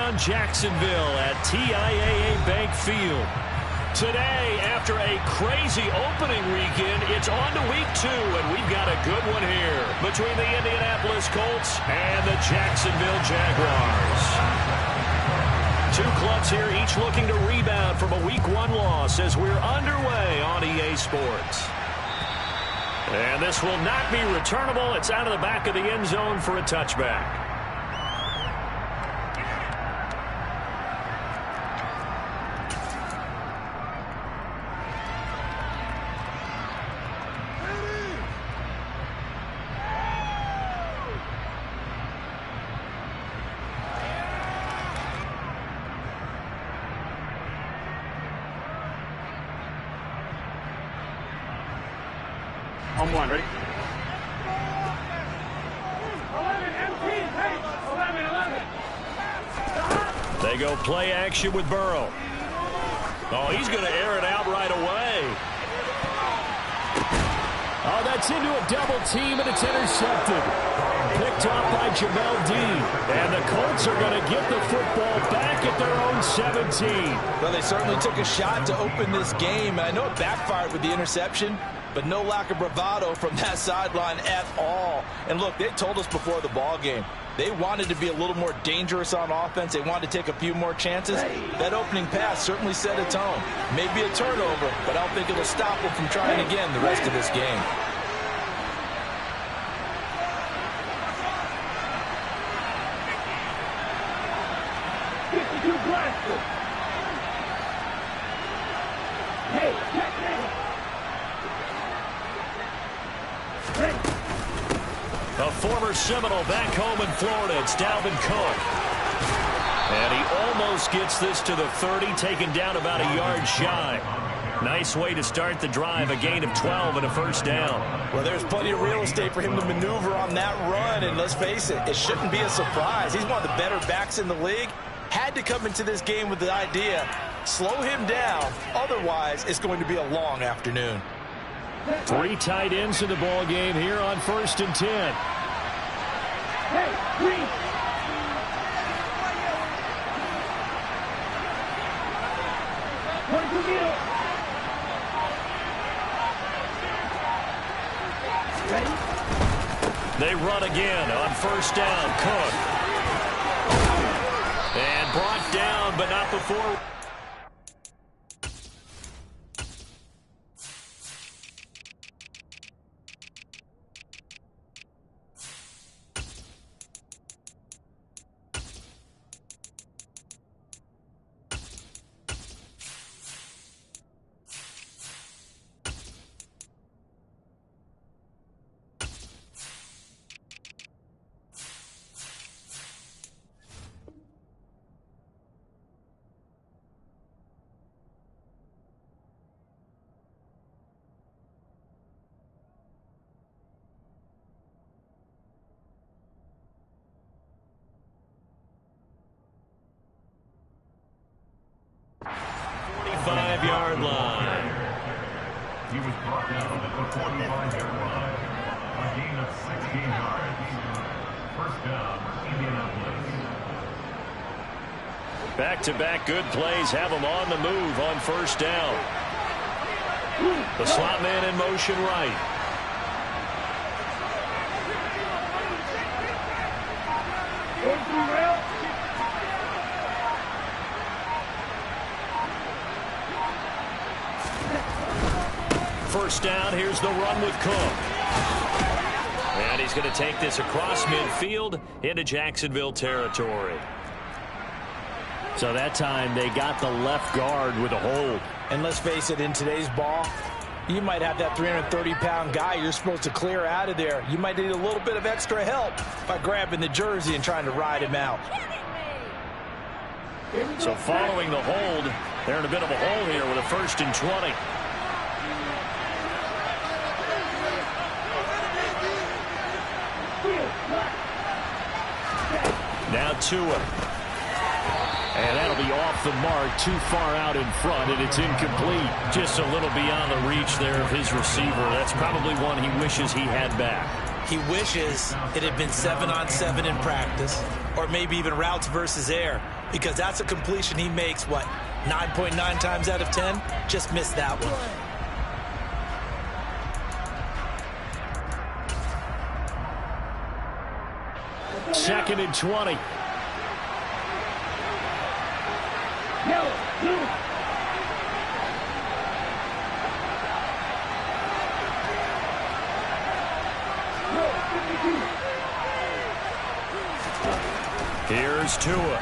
downtown Jacksonville at TIAA Bank Field. Today, after a crazy opening weekend, it's on to week 2, and we've got a good one here between the Indianapolis Colts and the Jacksonville Jaguars. Two clubs here, each looking to rebound from a week 1 loss as we're underway on EA Sports. And this will not be returnable. It's out of the back of the end zone for a touchback. On one, ready? 11. They go play action with Burrow. Oh, he's going to air it out right away. Oh, that's into a double team, and it's intercepted. Picked off by Jamel Dean. And the Colts are going to get the football back at their own 17. Well, they certainly took a shot to open this game. And I know it backfired with the interception, but no lack of bravado from that sideline at all. And look, they told us before the ball game, they wanted to be a little more dangerous on offense. They wanted to take a few more chances. That opening pass certainly set a tone. Maybe a turnover, but I don't think it'll stop them from trying again the rest of this game. A former Seminole back home in Florida. It's Dalvin Cook. And he almost gets this to the 30, taken down about a yard shy. Nice way to start the drive, a gain of 12 and a first down. Well, there's plenty of real estate for him to maneuver on that run, and let's face it, it shouldn't be a surprise. He's one of the better backs in the league. Had to come into this game with the idea, slow him down, otherwise it's going to be a long afternoon. 3 tight ends in the ball game here on 1st and 10. Hey, Reek. They run again on 1st down. Cook. And brought down, but not before. Yard line. He was brought down at the 45-yard line. A gain of 16 yards. First down, Indianapolis. Back-to-back good plays have him on the move on 1st down. The slot man in motion right. First down, here's the run with Cook. And he's going to take this across midfield into Jacksonville territory. So that time they got the left guard with a hold. And let's face it, in today's ball, you might have that 330-pound guy you're supposed to clear out of there. You might need a little bit of extra help by grabbing the jersey and trying to ride him out. So following the hold, they're in a bit of a hole here with a 1st and 20. Now Tua. And that'll be off the mark, too far out in front, and it's incomplete. Just a little beyond the reach there of his receiver. That's probably one he wishes he had back. He wishes it had been 7-on-7 in practice, or maybe even routes versus air. because that's a completion he makes, what, 9.9 times out of 10? Just missed that one. 2nd and 20. Here's Tua.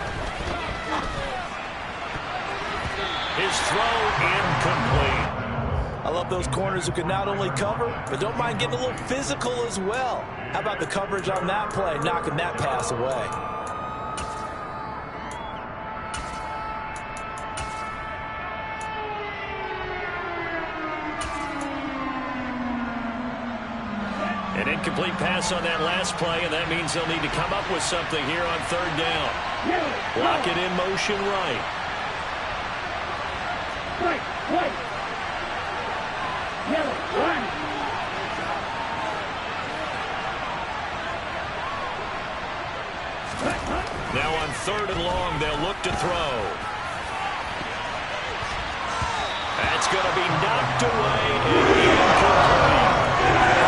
His throw incomplete. I love those corners who can not only cover, but don't mind getting a little physical as well. How about the coverage on that play, knocking that pass away? An incomplete pass on that last play, and that means they'll need to come up with something here on 3rd down. Block it in motion right. Now on 3rd and long, they'll look to throw. That's going to be knocked away and incomplete.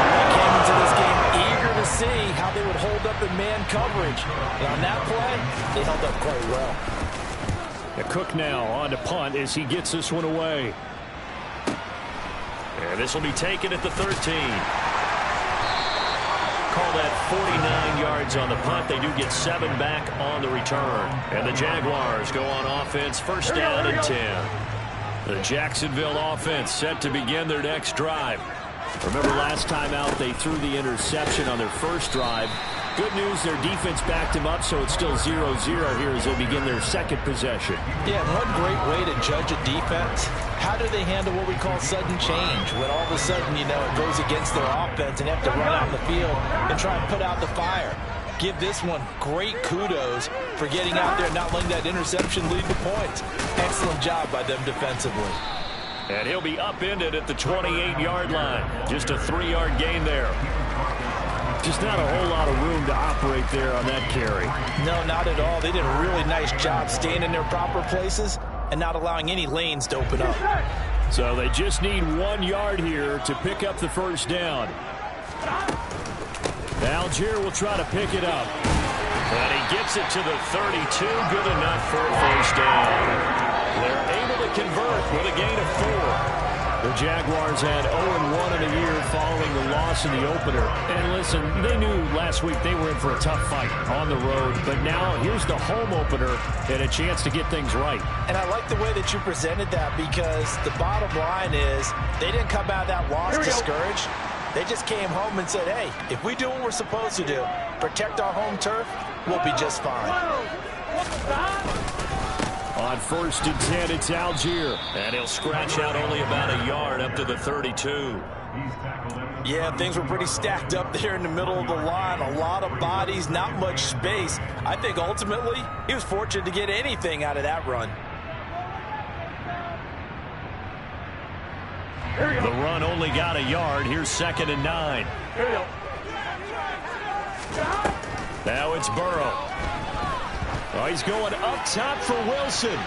They came into this game eager to see how they would hold up in man coverage. And on that play, they held up quite well. Cook now on to punt as he gets this one away. And this will be taken at the 13. Call that 49 yards on the punt. They do get 7 back on the return. And the Jaguars go on offense, 1st down and 10. The Jacksonville offense set to begin their next drive. Remember last time out they threw the interception on their first drive. Good news, their defense backed him up, so it's still 0-0 here as they begin their 2nd possession. Yeah, and one great way to judge a defense. How do they handle what we call sudden change? When all of a sudden, you know, it goes against their offense and they have to run out on the field and try and put out the fire. Give this one great kudos for getting out there and not letting that interception lead to points. Excellent job by them defensively. And he'll be upended at the 28-yard line. Just a 3-yard gain there. Just not a whole lot of room to operate there on that carry. No, not at all. They did a really nice job staying in their proper places and not allowing any lanes to open up. So they just need 1 yard here to pick up the 1st down. Algier will try to pick it up. And he gets it to the 32. Good enough for a 1st down. They're able to convert with a gain of 4. The Jaguars had 0-1 in the year following the loss in the opener. And listen, they knew last week they were in for a tough fight on the road. But now here's the home opener and a chance to get things right. And I like the way that you presented that because the bottom line is they didn't come out of that loss discouraged. They just came home and said, hey, if we do what we're supposed to do, protect our home turf, we'll be just fine. On 1st and 10, it's Algier. And he'll scratch out only about a yard up to the 32. Yeah, things were pretty stacked up there in the middle of the line. A lot of bodies, not much space. I think ultimately he was fortunate to get anything out of that run. The run only got a yard. Here's 2nd and 9. Now it's Burrow. Oh, he's going up top for Wilson.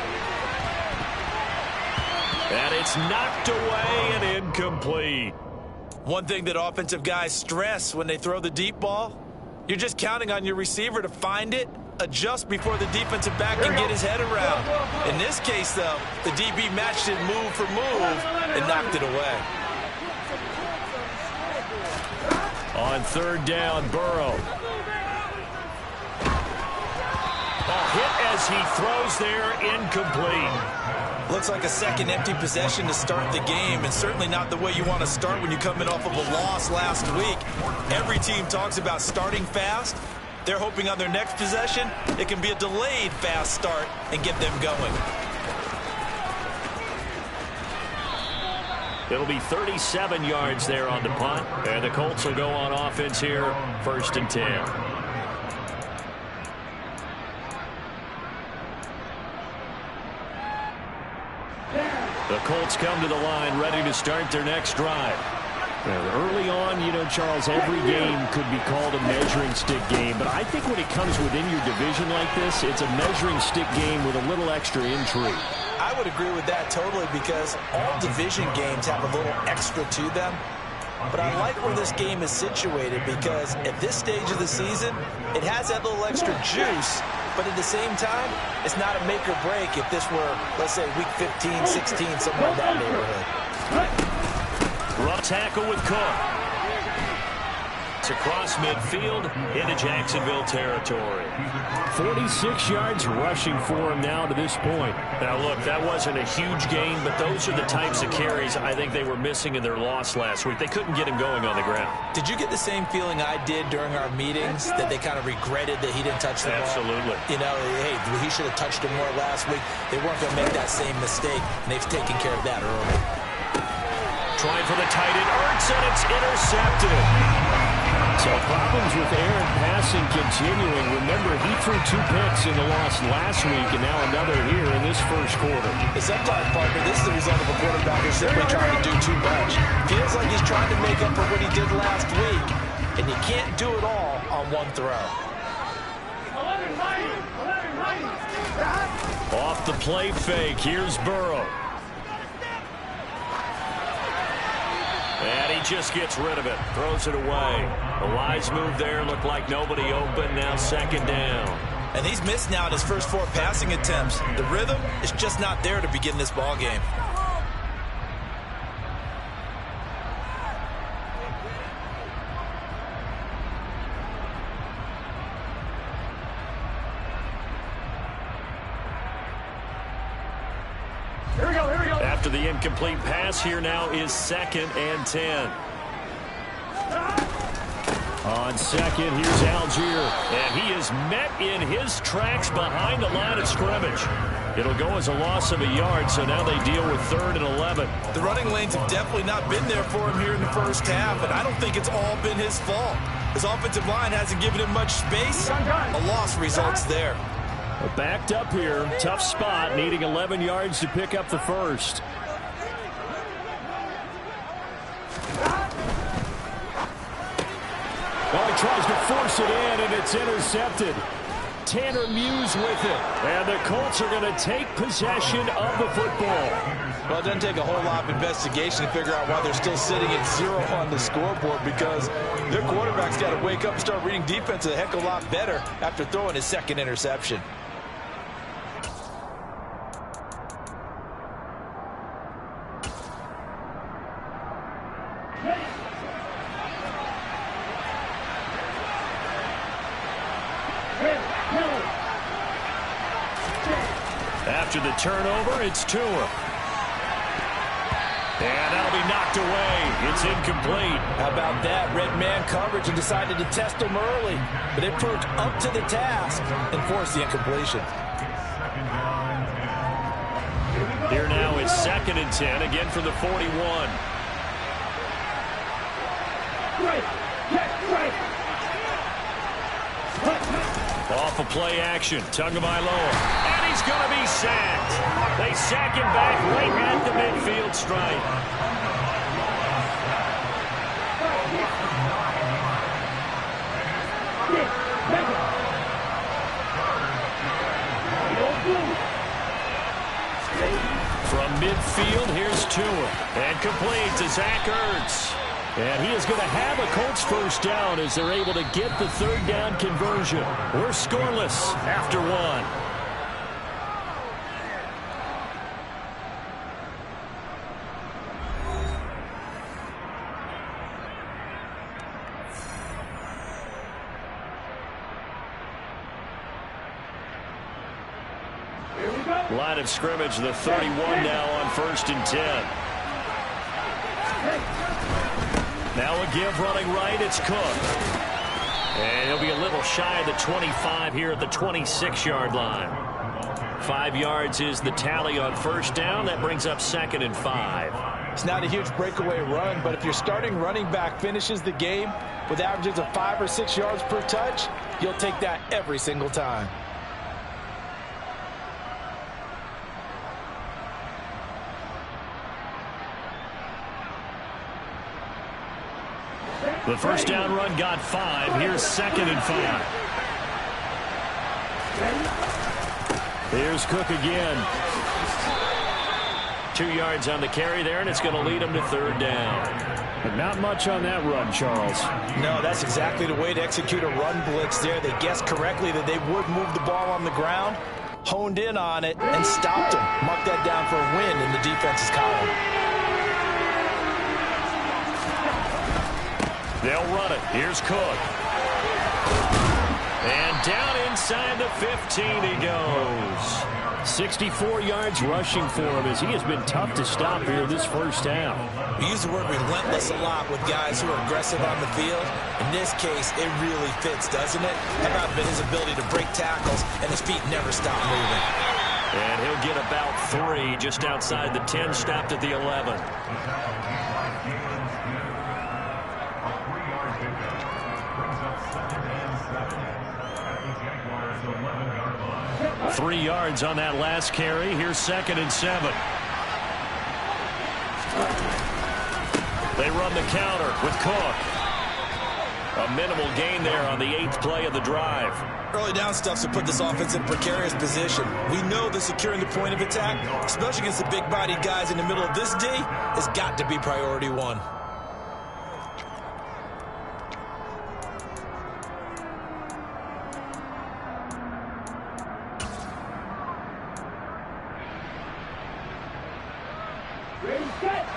And it's knocked away and incomplete. One thing that offensive guys stress when they throw the deep ball, you're just counting on your receiver to find it, adjust before the defensive back can get his head around. In this case, though, the DB matched it move for move and knocked it away. On 3rd down, Burrow. Hit as he throws there, incomplete. Looks like a second empty possession to start the game, and certainly not the way you want to start when you're coming off of a loss last week. Every team talks about starting fast. They're hoping on their next possession, it can be a delayed fast start and get them going. It'll be 37 yards there on the punt, and the Colts will go on offense here, 1st and 10. The Colts come to the line ready to start their next drive. Early on, you know, Charles, every game could be called a measuring stick game. But I think when it comes within your division like this, it's a measuring stick game with a little extra intrigue. I would agree with that totally because all division games have a little extra to them. But I like where this game is situated because at this stage of the season, it has that little extra juice. But at the same time, it's not a make or break if this were, let's say, week 15, 16, somewhere in that neighborhood. Rough tackle with Cook. It's across midfield into Jacksonville territory. 46 yards rushing for him now to this point. Now, look, that wasn't a huge gain, but those are the types of carries I think they were missing in their loss last week. They couldn't get him going on the ground. Did you get the same feeling I did during our meetings, that they kind of regretted that he didn't touch the ball? Absolutely. You know, hey, he should have touched him more last week. They weren't going to make that same mistake, and they've taken care of that early. Trying for the tight end, Ertz, and it's intercepted. So problems with Aaron passing continuing. Remember, he threw 2 picks in the loss last week, and now another here in this first quarter. Sometimes, partner, this is the result of a quarterback who's simply trying to do too much. Feels like he's trying to make up for what he did last week, and you can't do it all on one throw. Off the play fake, here's Burrow. And he just gets rid of it, throws it away. A wise move there, looked like nobody open, now second down. And he's missed now in his first 4 passing attempts. The rhythm is just not there to begin this ball game. After the incomplete pass, here now is 2nd and 10. On second, here's Algier. And he is met in his tracks behind the line of scrimmage. It'll go as a loss of a yard, so now they deal with 3rd and 11. The running lanes have definitely not been there for him here in the first half, and I don't think it's all been his fault. His offensive line hasn't given him much space. A loss results there. Backed up here, tough spot, needing 11 yards to pick up the first. Well, he tries to force it in, and it's intercepted. Tanner Muse with it. And the Colts are going to take possession of the football. Well, it doesn't take a whole lot of investigation to figure out why they're still sitting at 0 on the scoreboard, because their quarterback's got to wake up and start reading defense a heck of a lot better after throwing his 2nd interception. After the turnover, it's Tua. And that'll be knocked away. It's incomplete. How about that? Red man coverage and decided to test him early. But they proved up to the task and forced the incompletion. Here now is 2nd and 10, again from the 41. Off a play action, Tagovailoa, and he's going to be sacked. They sack him back right at the midfield stripe. From midfield, here's Tua, and complete to Zach Ertz. And he is going to have a Colts first down as they're able to get the 3rd down conversion. We're scoreless after 1. Line of scrimmage, the 31 now on 1st and 10. Now a give running right, it's Cook. And he'll be a little shy of the 25 here at the 26-yard line. 5 yards is the tally on 1st down. That brings up 2nd and 5. It's not a huge breakaway run, but if your starting running back finishes the game with averages of 5 or 6 yards per touch, you'll take that every single time. The first down run got 5. Here's 2nd and 5. Here's Cook again. 2 yards on the carry there, and it's going to lead him to 3rd down. But not much on that run, Charles. No, that's exactly the way to execute a run blitz there. They guessed correctly that they would move the ball on the ground, honed in on it, and stopped him. Mark that down for a win in the defense's column. They'll run it. Here's Cook. And down inside the 15 he goes. 64 yards rushing for him as he has been tough to stop here this first half. We use the word relentless a lot with guys who are aggressive on the field. In this case, it really fits, doesn't it? How about his ability to break tackles and his feet never stop moving? And he'll get about 3 just outside the 10, stopped at the 11. 3 yards on that last carry. Here's 2nd and 7. They run the counter with Cook. A minimal gain there on the 8th play of the drive. Early down stuff to put this offense in a precarious position. We know that securing the point of attack, especially against the big-bodied guys in the middle of this D, has got to be priority 1.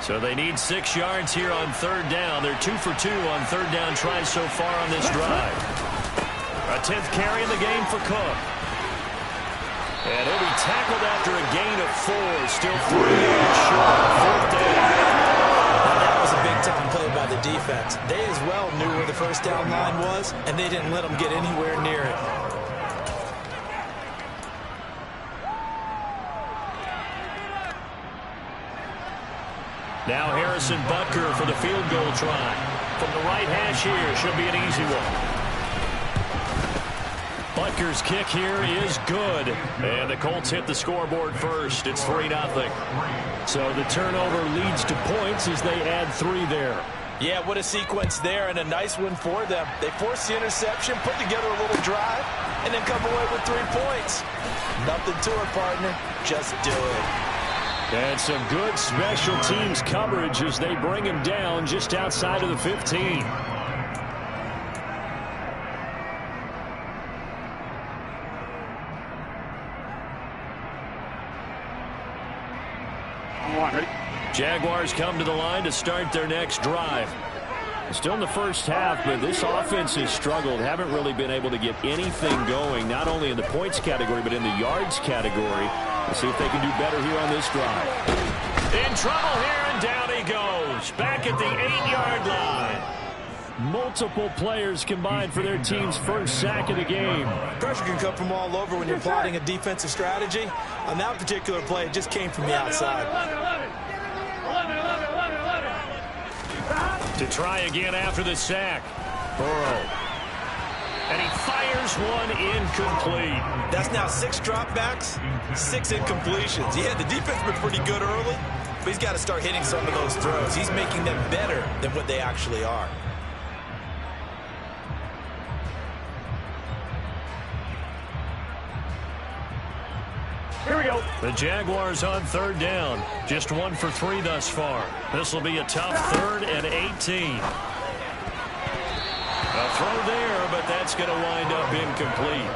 So they need 6 yards here on 3rd down. They're 2 for 2 on 3rd down tries so far on this drive. A 10th carry in the game for Cook. And he'll be tackled after a gain of 4. Still 3 yards short. 4th down. Now that was a big-time play by the defense. They as well knew where the first down line was, and they didn't let them get anywhere near it. Now Harrison Butker for the field goal try. From the right hash here, should be an easy one. Butker's kick here is good. And the Colts hit the scoreboard first. It's 3-0. So the turnover leads to points as they add 3 there. Yeah, what a sequence there, and a nice one for them. They force the interception, put together a little drive, and then come away with 3 points. Nothing to it, partner. Just do it. And some good special teams coverage as they bring him down just outside of the 15. Jaguars come to the line to start their next drive. Still in the first half, but this offense has struggled. Haven't really been able to get anything going, not only in the points category, but in the yards category. We'll see if they can do better here on this drive. In trouble here, and down he goes. Back at the 8-yard line. Multiple players combined for their team's first sack of the game. Pressure can come from all over when you're plotting a defensive strategy. On that particular play, it just came from the outside. To try again after the sack. Burrow. And he fires one incomplete. That's now 6 dropbacks, 6 incompletions. Yeah, the defense has been pretty good early, but he's got to start hitting some of those throws. He's making them better than what they actually are. Here we go. The Jaguars on 3rd down. Just 1 for 3 thus far. This will be a tough 3rd and 18. A throw there, but that's going to wind up incomplete.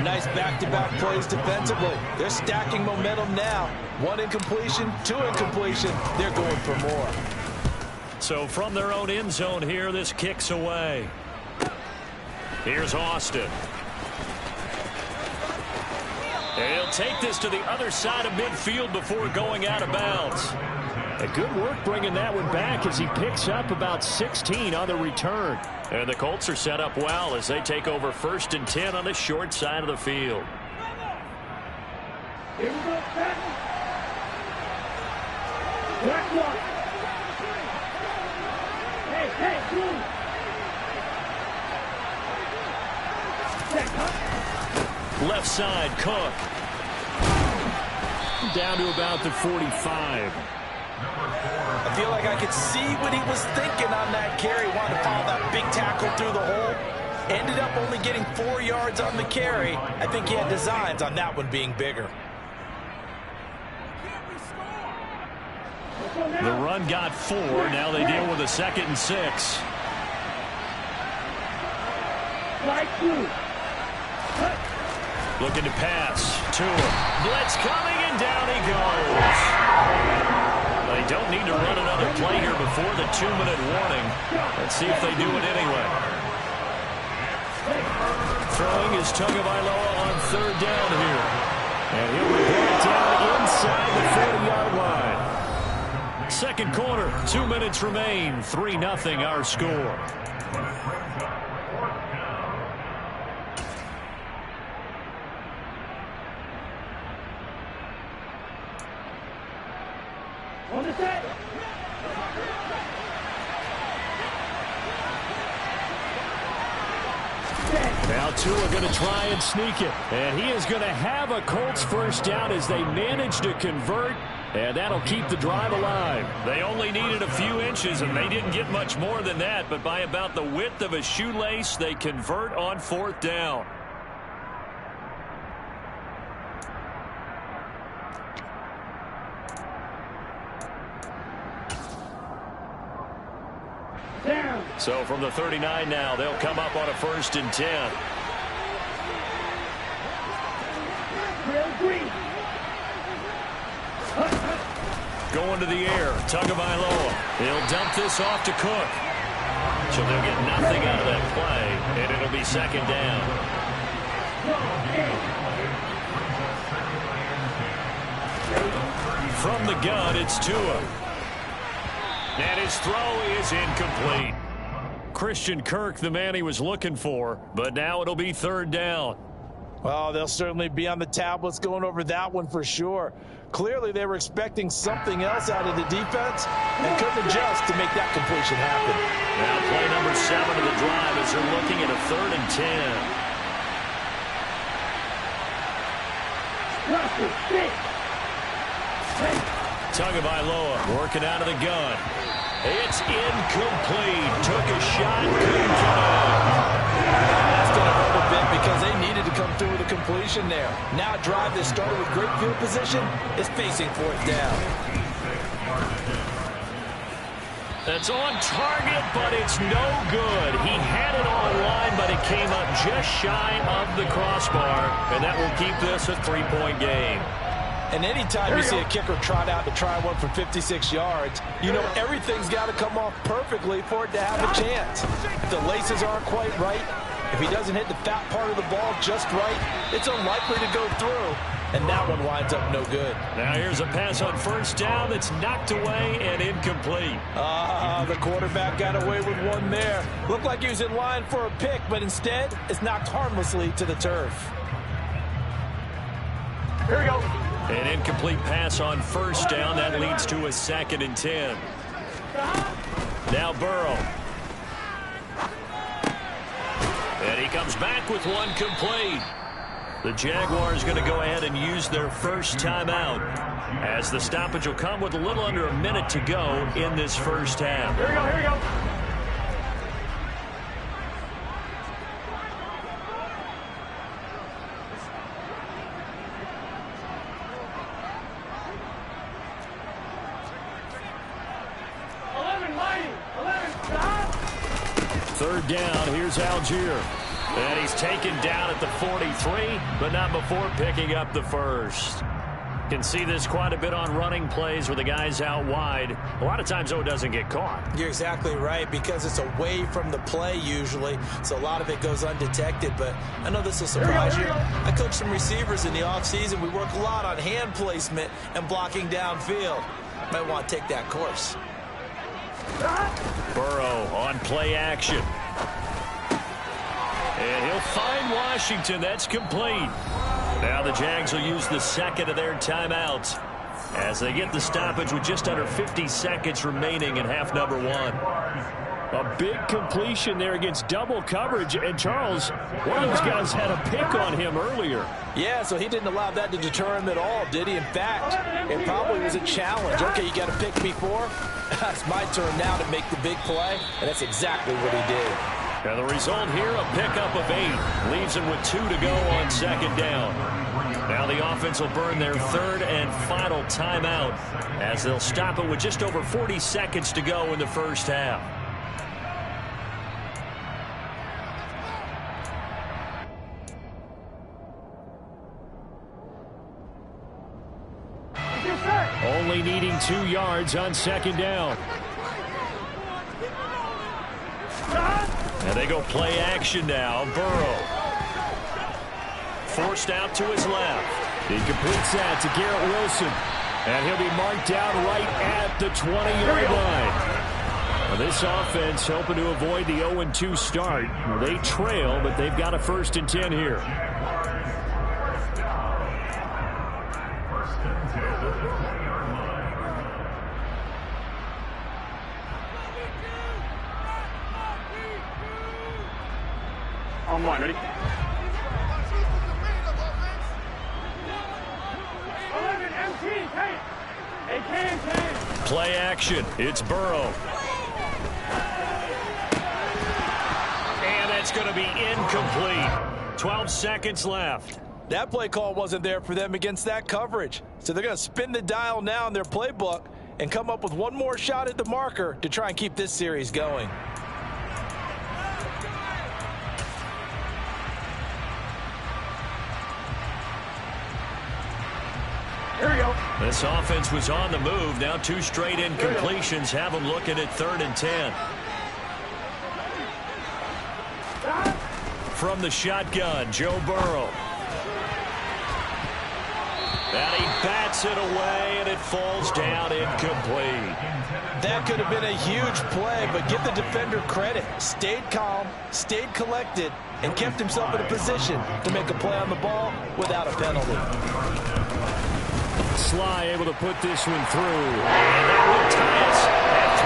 Nice back-to-back plays defensively. They're stacking momentum now. 1 incompletion, 2 incompletion. They're going for more. So from their own end zone here, this kicks away. Here's Austin. And he'll take this to the other side of midfield before going out of bounds. A good work bringing that one back as he picks up about 16 on the return. And the Colts are set up well as they take over 1st and 10 on the short side of the field. Here we go, back. Back one. Hey, move. Left side, Cook. Down to about the 45. I feel like I could see what he was thinking on that carry. Wanted to follow that big tackle through the hole. Ended up only getting 4 yards on the carry. I think he had designs on that one being bigger. The run got 4. Now they deal with a 2nd and 6. Looking to pass. Tua. Blitz coming, and down he goes. They don't need to run another play here before the 2-minute warning. Let's see if they do it anyway. Throwing is Tagovailoa on 3rd down here. And he'll be brought down inside the 40-yard line. Second quarter, 2 minutes remain. 3-0 our score. On the set. Now Tua going to try and sneak it. And he is going to have a Colts first down as they manage to convert. And that'll keep the drive alive. They only needed a few inches, and they didn't get much more than that. But by about the width of a shoelace, they convert on 4th down. Down. So from the 39 now, they'll come up on a 1st and 10. Real green. Going to the air. Tagovailoa. He'll dump this off to Cook. So they'll get nothing out of that play, and it'll be 2nd down. From the gun, it's Tua. And his throw is incomplete. Christian Kirk, the man he was looking for, but now it'll be 3rd down. Well, they'll certainly be on the tablets going over that one for sure. Clearly, they were expecting something else out of the defense and couldn't adjust to make that completion happen. Now play number 7 of the drive as they're looking at a 3rd and 10. Tagovailoa working out of the gun. It's incomplete. Took a shot, couldn't get it. That's going to hurt a bit because they needed to come through with a completion there. Now a drive that started with great field position is facing 4th down. That's on target, but it's no good. He had it on line, but it came up just shy of the crossbar, and that will keep this a 3-point game. And anytime you see a kicker trot out to try one for 56 yards, you know everything's got to come off perfectly for it to have a chance. If the laces aren't quite right, if he doesn't hit the fat part of the ball just right, it's unlikely to go through. And that one winds up no good. Now here's a pass on 1st down that's knocked away and incomplete. The quarterback got away with one there. Looked like he was in line for a pick, but instead it's knocked harmlessly to the turf. Here we go. An incomplete pass on 1st down. That leads to a 2nd and 10. Now Burrow. And he comes back with one complete. The Jaguars going to go ahead and use their first timeout as the stoppage will come with a little under a minute to go in this first half. Here we go, here we go. Third down, here's Algier. And he's taken down at the 43, but not before picking up the first. Can see this quite a bit on running plays where the guy's out wide. A lot of times, though, it doesn't get caught. You're exactly right, because it's away from the play usually, so a lot of it goes undetected. But I know this will surprise you. I coach some receivers in the offseason. We work a lot on hand placement and blocking downfield. Might want to take that course. Burrow on play action. And he'll find Washington. That's complete. Now the Jags will use the second of their timeouts as they get the stoppage with just under 50 seconds remaining in half number 1. A big completion there against double coverage. And Charles, one of those guys had a pick on him earlier. Yeah, so he didn't allow that to deter him at all, did he? In fact, it probably was a challenge. Okay, you got to pick me four. It's my turn now to make the big play, and that's exactly what he did. And the result here, a pickup of 8. Leaves him with 2 to go on second down. Now the offense will burn their third and final timeout as they'll stop it with just over 40 seconds to go in the first half. Only needing 2 yards on second down. And they go play action now. Burrow. Forced out to his left. He completes that to Garrett Wilson. And he'll be marked down right at the 20-yard line. Well, this offense hoping to avoid the 0-2 start. They trail, but they've got a 1st and 10 here. On one, ready? 11, 10, 10. Play action. It's Burrow. And that's going to be incomplete. 12 seconds left. That play call wasn't there for them against that coverage. So they're going to spin the dial now in their playbook and come up with one more shot at the marker to try and keep this series going. Here we go. This offense was on the move. Now 2 straight incompletions have them looking at 3rd and 10. From the shotgun, Joe Burrow. And he bats it away, and it falls down incomplete. That could have been a huge play, but give the defender credit. Stayed calm, stayed collected, and kept himself in a position to make a play on the ball without a penalty. Sly able to put this one through. And that will tie us at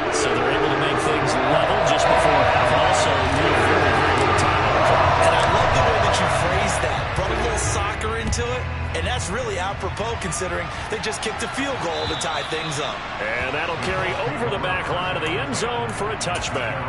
3-3. So they're able to make things level just before half. Also, very, very little time on the clock. And I love the way that you phrase that. Brought a little soccer into it, and that's really apropos considering they just kicked a field goal to tie things up. And that'll carry over the back line of the end zone for a touchback.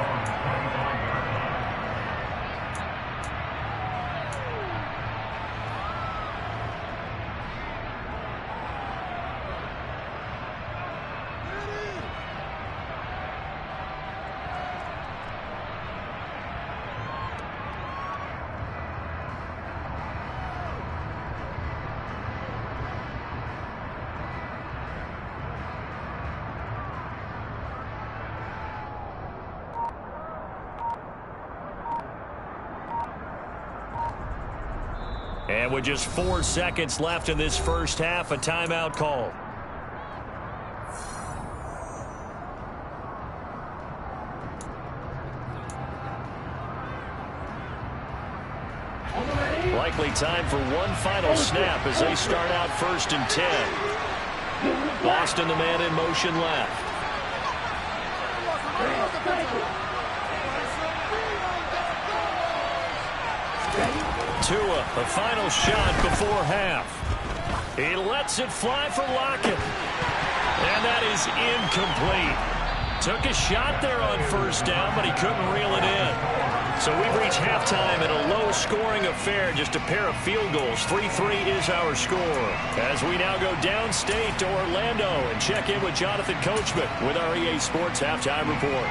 And with just 4 seconds left in this first half, a timeout call. Likely time for one final snap as they start out 1st and 10. Boston, the man in motion left. Tua, the final shot before half. He lets it fly for Lockett. And that is incomplete. Took a shot there on 1st down, but he couldn't reel it in. So we've reached halftime in a low-scoring affair, just a pair of field goals. 3-3 is our score. As we now go downstate to Orlando and check in with Jonathan Coachman with our EA Sports Halftime Report.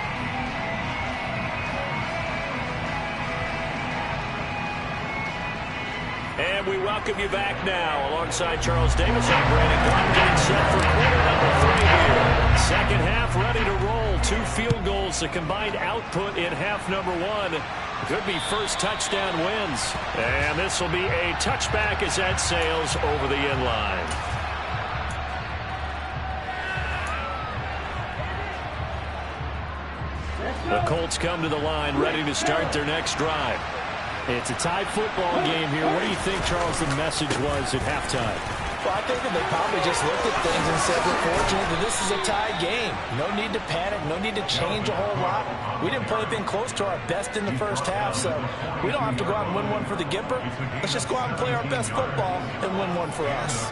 And we welcome you back now alongside Charles Davis and Brandon Glenn getting set for quarter number 3 here. Second half ready to roll. 2 field goals, the combined output in half number 1. Could be first touchdown wins. And this will be a touchback as that sails over the end line. The Colts come to the line ready to start their next drive. It's a tie football game here. What do you think, Charles, the message was at halftime? Well, I think that they probably just looked at things and said, we're fortunate that this is a tie game. No need to panic, no need to change a whole lot. We didn't play anything close to our best in the first half, so we don't have to go out and win one for the Gipper. Let's just go out and play our best football and win one for us.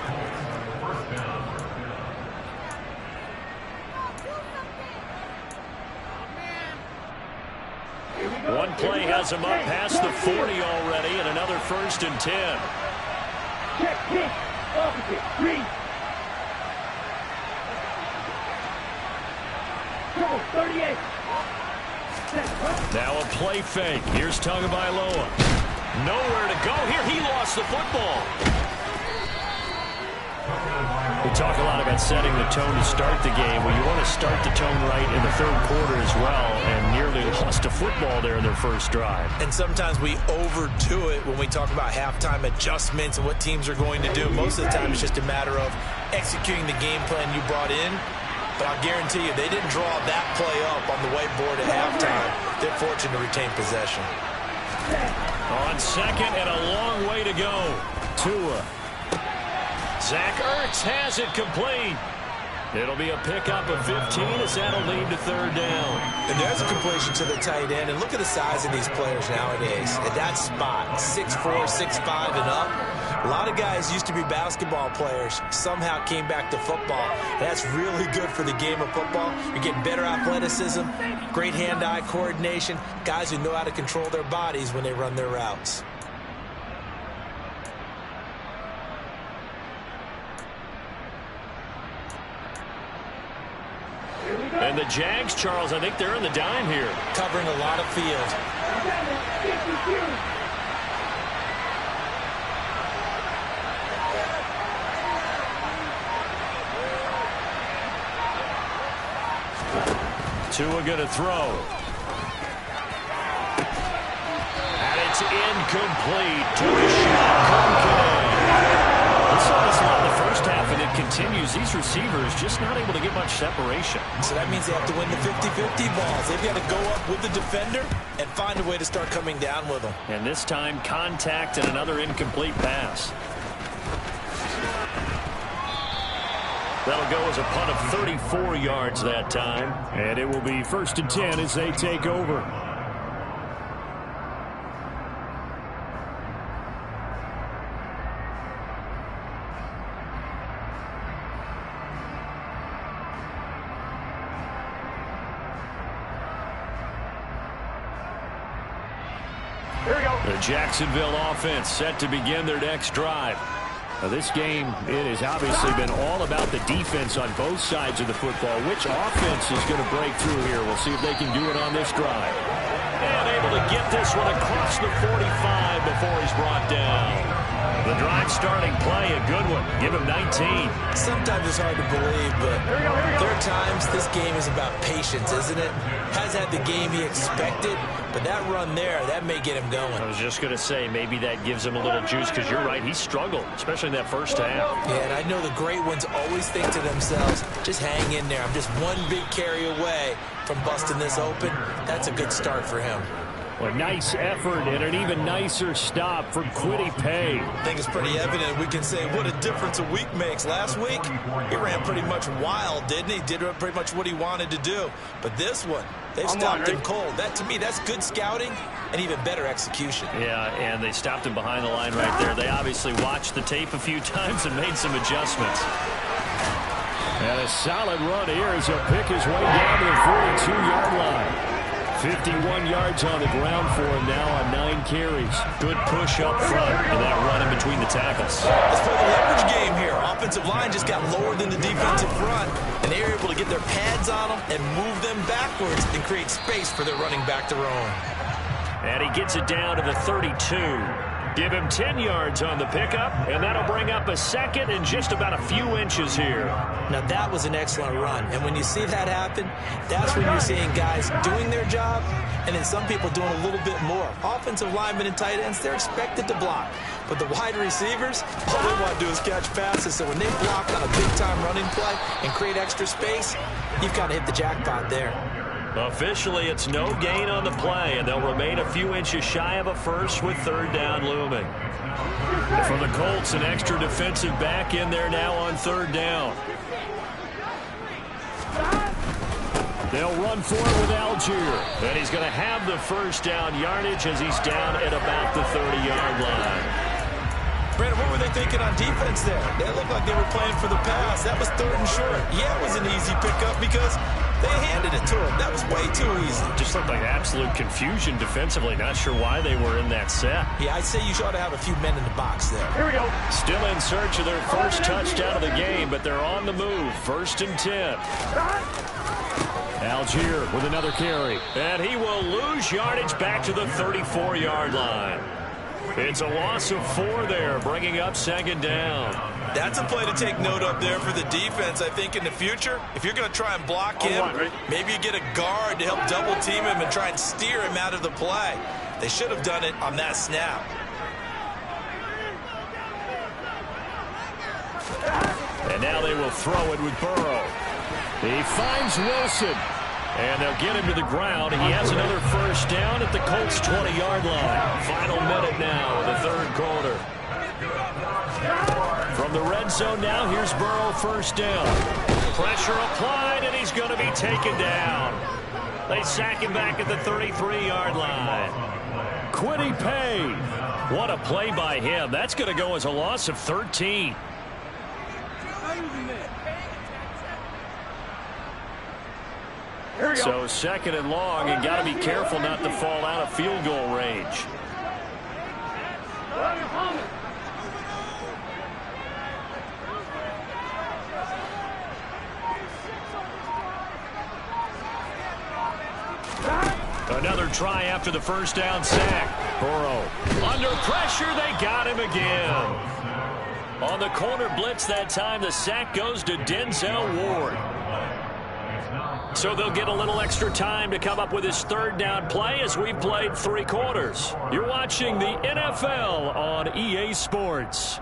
One play has him up past the 40 already, and another 1st and 10. Check, kick, opposite, Reek. Trouble, 38. Now a play fake. Here's Tagovailoa. Nowhere to go here. He lost the football. We talk a lot about setting the tone to start the game. Well, you want to start the tone right in the third quarter as well, and nearly lost a football there in their first drive. And sometimes we overdo it when we talk about halftime adjustments and what teams are going to do. Most of the time it's just a matter of executing the game plan you brought in. But I'll guarantee you, they didn't draw that play up on the whiteboard at halftime. They're fortunate to retain possession. On second and a long way to go. Tua. Zach Ertz has it complete. It'll be a pickup of 15 as that'll lead to third down. And there's a completion to the tight end. And look at the size of these players nowadays. At that spot, 6'4", 6'5", and up. A lot of guys used to be basketball players, somehow came back to football. That's really good for the game of football. You're getting better athleticism, great hand-eye coordination, guys who know how to control their bodies when they run their routes. And the Jags, Charles, I think they're in the dime here. Covering a lot of field. Tua going to throw. And it's incomplete. Took a shot. We saw this a lot in the first half, and it continues. These receivers just not able to get much separation. So that means they have to win the 50-50 balls. They've got to go up with the defender and find a way to start coming down with them. And this time, contact and another incomplete pass. That'll go as a punt of 34 yards that time. And it will be 1st and 10 as they take over. The Jacksonville offense set to begin their next drive. Now this game, it has obviously been all about the defense on both sides of the football. Which offense is going to break through here? We'll see if they can do it on this drive. And able to get this one across the 45 before he's brought down. The drive starting play, a good one. Give him 19. Sometimes it's hard to believe, but there are times this game is about patience, isn't it? Has had the game he expected, but that run there, that may get him going. I was just going to say, maybe that gives him a little juice, because you're right, he struggled, especially in that first half. Yeah, and I know the great ones always think to themselves, just hang in there. I'm just one big carry away from busting this open. That's a good start for him. A nice effort and an even nicer stop for Kwity Paye. I think it's pretty evident we can say what a difference a week makes. Last week, he ran pretty much wild, didn't he? Did pretty much what he wanted to do. But this one, they've stopped him cold. That, to me, that's good scouting and even better execution. Yeah, and they stopped him behind the line right there. They obviously watched the tape a few times and made some adjustments. And a solid run here as he'll pick his way down to the 42-yard line. 51 yards on the ground for him now on 9 carries. Good push up front and that run in between the tackles. Let's play the leverage game here. Offensive line just got lower than the defensive front, and they were able to get their pads on them and move them backwards and create space for their running back to roam. And he gets it down to the 32. Give him 10 yards on the pickup, and that'll bring up a second and just about a few inches here. Now, that was an excellent run, and when you see that happen, that's when you're seeing guys doing their job and then some people doing a little bit more. Offensive linemen and tight ends, they're expected to block. But the wide receivers, all they want to do is catch passes. So when they block on a big-time running play and create extra space, you've got to hit the jackpot there. Officially, it's no gain on the play, and they'll remain a few inches shy of a first with third down looming. For the Colts, an extra defensive back in there now on third down. They'll run for it with Algier. And he's going to have the first down yardage as he's down at about the 30-yard line. Brandon, what were they thinking on defense there? They looked like they were playing for the pass. That was third and short. Yeah, it was an easy pickup because they handed it to him. That was way too easy. Just looked like absolute confusion defensively. Not sure why they were in that set. Yeah, I'd say you ought to have a few men in the box there. Here we go. Still in search of their first touchdown of the game, but they're on the move. 1st and 10. Algier with another carry. And he will lose yardage back to the 34-yard line. It's a loss of 4 there, bringing up 2nd down. That's a play to take note of there for the defense. I think in the future, if you're going to try and block him, maybe you get a guard to help double team him and try and steer him out of the play. They should have done it on that snap. And now they will throw it with Burrow. He finds Wilson. And they'll get him to the ground. He has another first down at the Colts' 20-yard line. Final minute now of the third quarter. From the red zone now, here's Burrow, first down. Pressure applied, and he's going to be taken down. They sack him back at the 33-yard line. Quiddy Pay. What a play by him. That's going to go as a loss of 13. So 2nd and long, and got to be careful not to fall out of field goal range. Another try after the first down sack. Burrow under pressure. They got him again. On the corner blitz that time, the sack goes to Denzel Ward. So they'll get a little extra time to come up with his third down play as we've played 3 quarters. You're watching the NFL on EA Sports.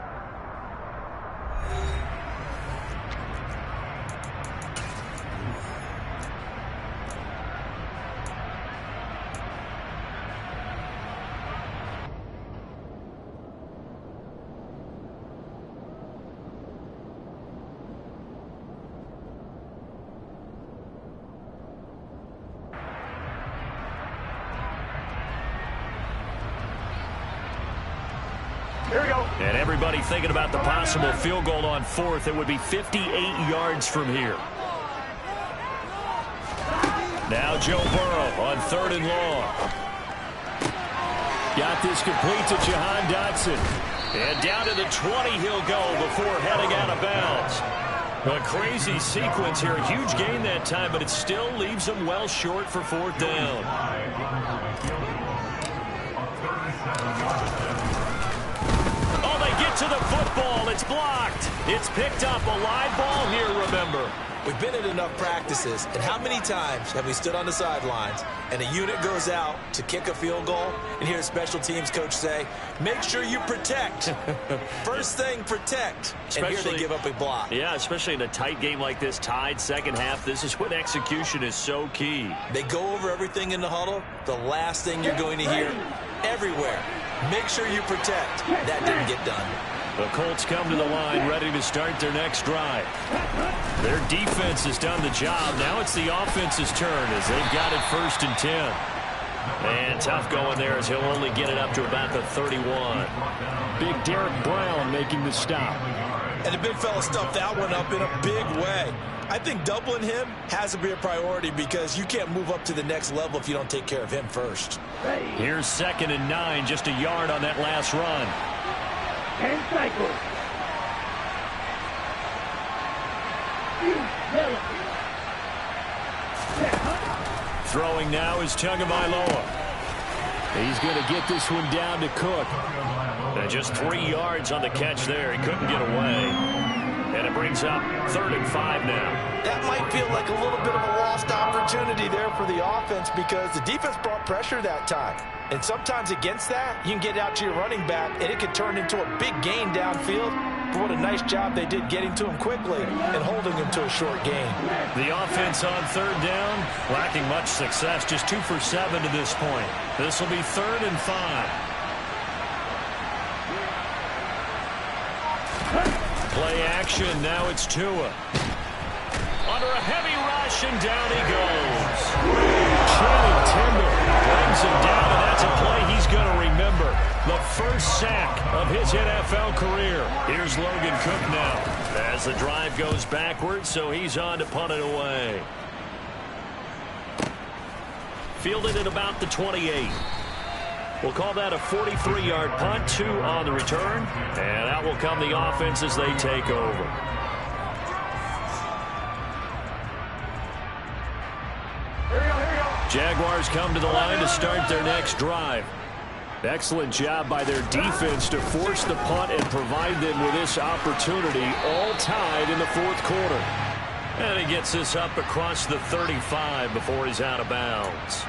And everybody thinking about the possible field goal on 4th. It would be 58 yards from here. Now Joe Burrow on 3rd and long. Got this complete to Jahan Dotson. And down to the 20 he'll go before heading out of bounds. A crazy sequence here. A huge gain that time, but it still leaves him well short for 4th down. To the football, it's blocked. It's picked up, a live ball here, remember. We've been in enough practices, and how many times have we stood on the sidelines and a unit goes out to kick a field goal and hear a special teams coach say, make sure you protect. First thing, protect. And here they give up a block. Yeah, especially in a tight game like this, tied second half, this is when execution is so key. They go over everything in the huddle. The last thing you're going to hear everywhere, make sure you protect. That didn't get done. The Colts come to the line ready to start their next drive. Their defense has done the job. Now it's the offense's turn as they've got it 1st and 10. And tough going there as he'll only get it up to about the 31. Big Derek Brown making the stop. And the big fella stuffed that one up in a big way. I think doubling him has to be a priority because you can't move up to the next level if you don't take care of him first. Here's 2nd and 9, just a yard on that last run. 10 cycles. Throwing now is Tagovailoa. He's going to get this one down to Cook. And just 3 yards on the catch there. He couldn't get away. And it brings up 3rd and 5 now. That might feel like a little bit of a lost opportunity there for the offense because the defense brought pressure that time. And sometimes against that, you can get out to your running back, and it could turn into a big gain downfield. but what a nice job they did getting to him quickly and holding him to a short gain. The offense on third down, lacking much success, just 2 for 7 to this point. This will be 3rd and 5. Play action, now it's Tua. Under a heavy rush, and down he goes. Channing Tindall brings him down, and that's a play he's going to remember. The first sack of his NFL career. Here's Logan Cook now as the drive goes backwards, so he's on to punt it away. Fielded at about the 28. We'll call that a 43-yard punt, 2 on the return, and out will come the offense as they take over. Jaguars come to the line to start their next drive. Excellent job by their defense to force the punt and provide them with this opportunity, all tied in the 4th quarter. And he gets this up across the 35 before he's out of bounds.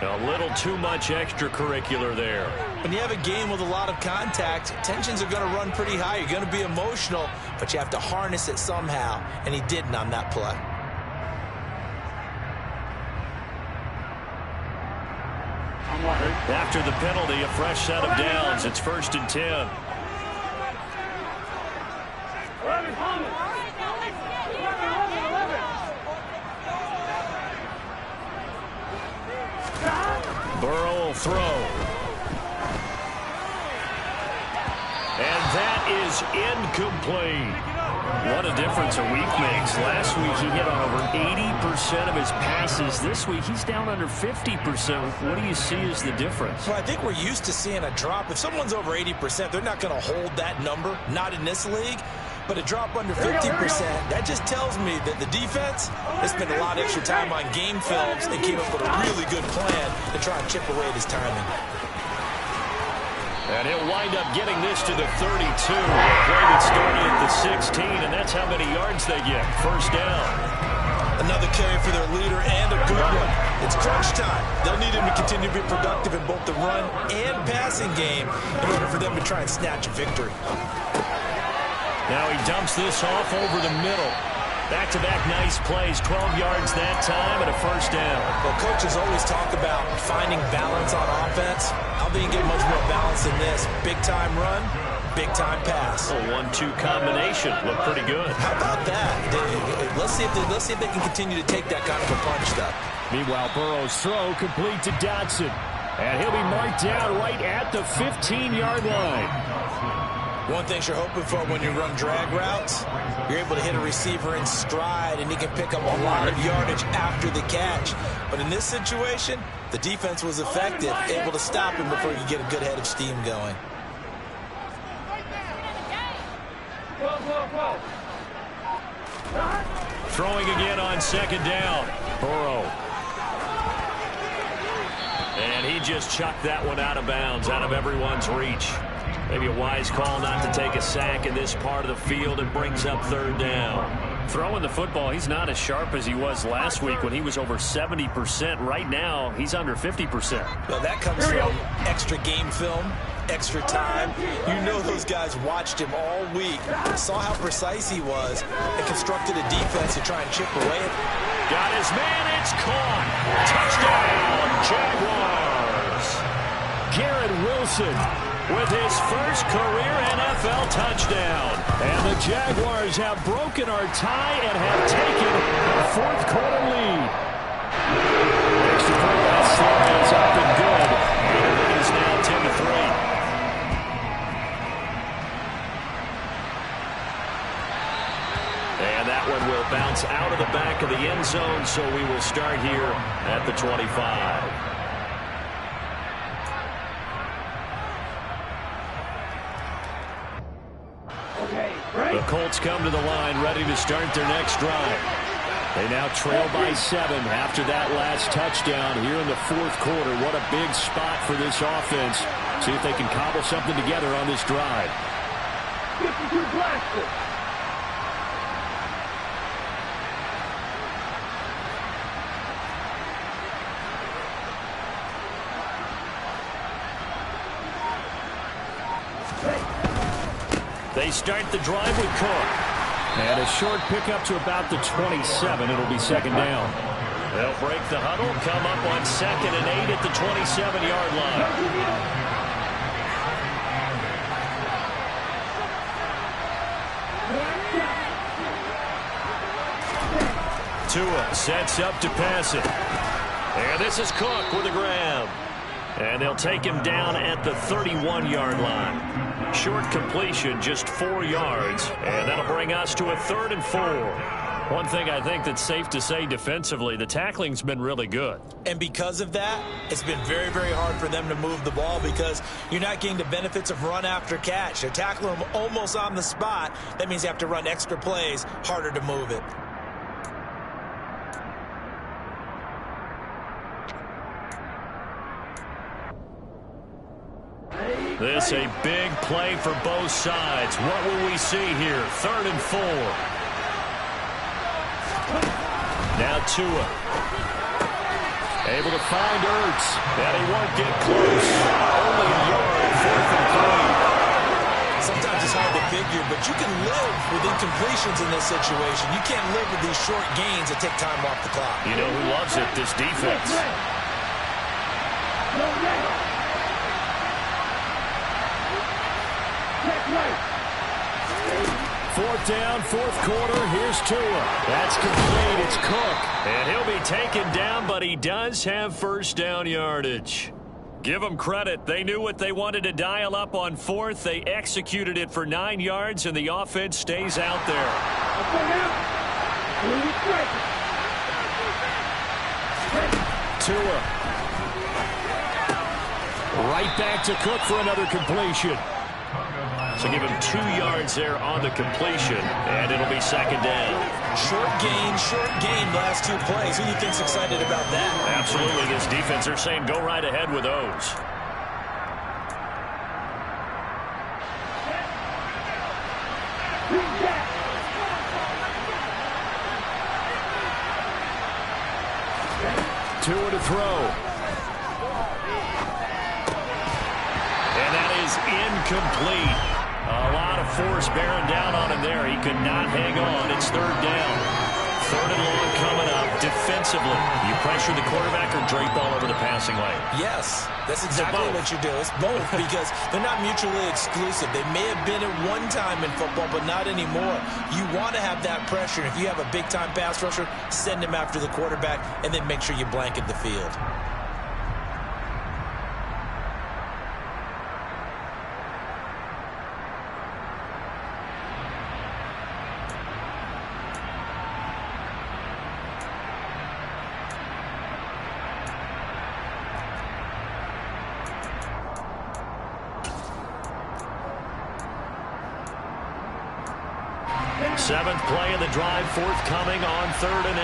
A little too much extracurricular there. When you have a game with a lot of contact, tensions are going to run pretty high. You're going to be emotional, but you have to harness it somehow, and he didn't on that play. After the penalty, a fresh set of downs. It's 1st and 10. Burrow will throw. And that is incomplete. What a difference a week makes. Last week he hit on over 80% of his passes. This week he's down under 50%. What do you see as the difference? Well, I think we're used to seeing a drop. If someone's over 80%, they're not going to hold that number. Not in this league. But a drop under 50%, that just tells me that the defense has spent a lot of extra time on game films and came up with a really good plan to try and chip away at his timing. And he'll wind up getting this to the 32. A play that started at the 16, and that's how many yards they get. First down. Another carry for their leader and a good one. It's crunch time. They'll need him to continue to be productive in both the run and passing game in order for them to try and snatch a victory. Now he dumps this off over the middle. Back-to-back nice plays, 12 yards that time and a first down. Well, coaches always talk about finding balance on offense. I don't think you get much more balance than this. Big-time run, big-time pass. A 1-2 combination. Looked pretty good. How about that? Let's see if they can continue to take that kind of a punch, though. Meanwhile, Burrow's throw complete to Dotson. And he'll be marked down right at the 15-yard line. One thing you're hoping for when you run drag routes, you're able to hit a receiver in stride, and he can pick up a lot of yardage after the catch. But in this situation, the defense was effective, able to stop him before you get a good head of steam going. Throwing again on 2nd down. Burrow. And he just chucked that one out of bounds, out of everyone's reach. Maybe a wise call not to take a sack in this part of the field, and brings up 3rd down. Throwing the football, he's not as sharp as he was last week when he was over 70%. Right now, he's under 50%. Well, that comes from extra game film, extra time. You know those guys watched him all week, saw how precise he was, and constructed a defense to try and chip away. Got his man, it's caught. Touchdown, Jaguars. Garrett Wilson with his first career NFL touchdown. And the Jaguars have broken our tie and have taken a 4th quarter lead. Extra point, that slide is up and good. And the lead is now 10-3. And that one will bounce out of the back of the end zone, so we will start here at the 25. The Colts come to the line ready to start their next drive. They now trail by 7 after that last touchdown here in the 4th quarter. What a big spot for this offense. See if they can cobble something together on this drive. 52 blaster. They start the drive with Cook. And a short pickup to about the 27. It'll be second down. They'll break the huddle, come up on 2nd and 8 at the 27-yard line. Tua sets up to pass it. And this is Cook with a grab. And they'll take him down at the 31-yard line. Short completion, just 4 yards. And that'll bring us to a 3rd and 4. One thing I think that's safe to say defensively, the tackling's been really good. And because of that, it's been very, very hard for them to move the ball because you're not getting the benefits of run after catch. They're tackling them almost on the spot. That means you have to run extra plays, harder to move it. This a big play for both sides. What will we see here? 3rd and 4. Now Tua. Able to find Ertz. And he won't get close. Only a yard. 4th and 3. Sometimes it's hard to figure, but you can live with incompletions in this situation. You can't live with these short gains that take time off the clock. You know who loves it? This defense. 4th down, 4th quarter. Here's Tua. That's complete. It's Cook. And he'll be taken down, but he does have first down yardage. Give them credit. They knew what they wanted to dial up on 4th. They executed it for 9 yards, and the offense stays out there. Tua. Right back to Cook for another completion. So give him 2 yards there on the completion, and it'll be second down. Short gain, last 2 plays. Who do you think's excited about that? Absolutely, this defense, they're saying go right ahead with those. Tua to throw. And that is incomplete. A lot of force bearing down on him there. He could not hang on. It's 3rd down. 3rd and long coming up. Defensively, you pressure the quarterback or drape all over the passing lane? Yes, that's exactly what you do. It's both because they're not mutually exclusive. They may have been at one time in football, but not anymore. You want to have that pressure. If you have a big-time pass rusher, send him after the quarterback and then make sure you blanket the field. Seventh play of the drive, forthcoming on 3rd and 8.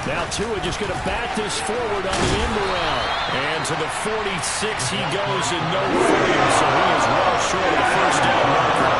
Now Tua just going to back this forward on the end around. And to the 46 he goes in no further, so he is well short of the first down marker.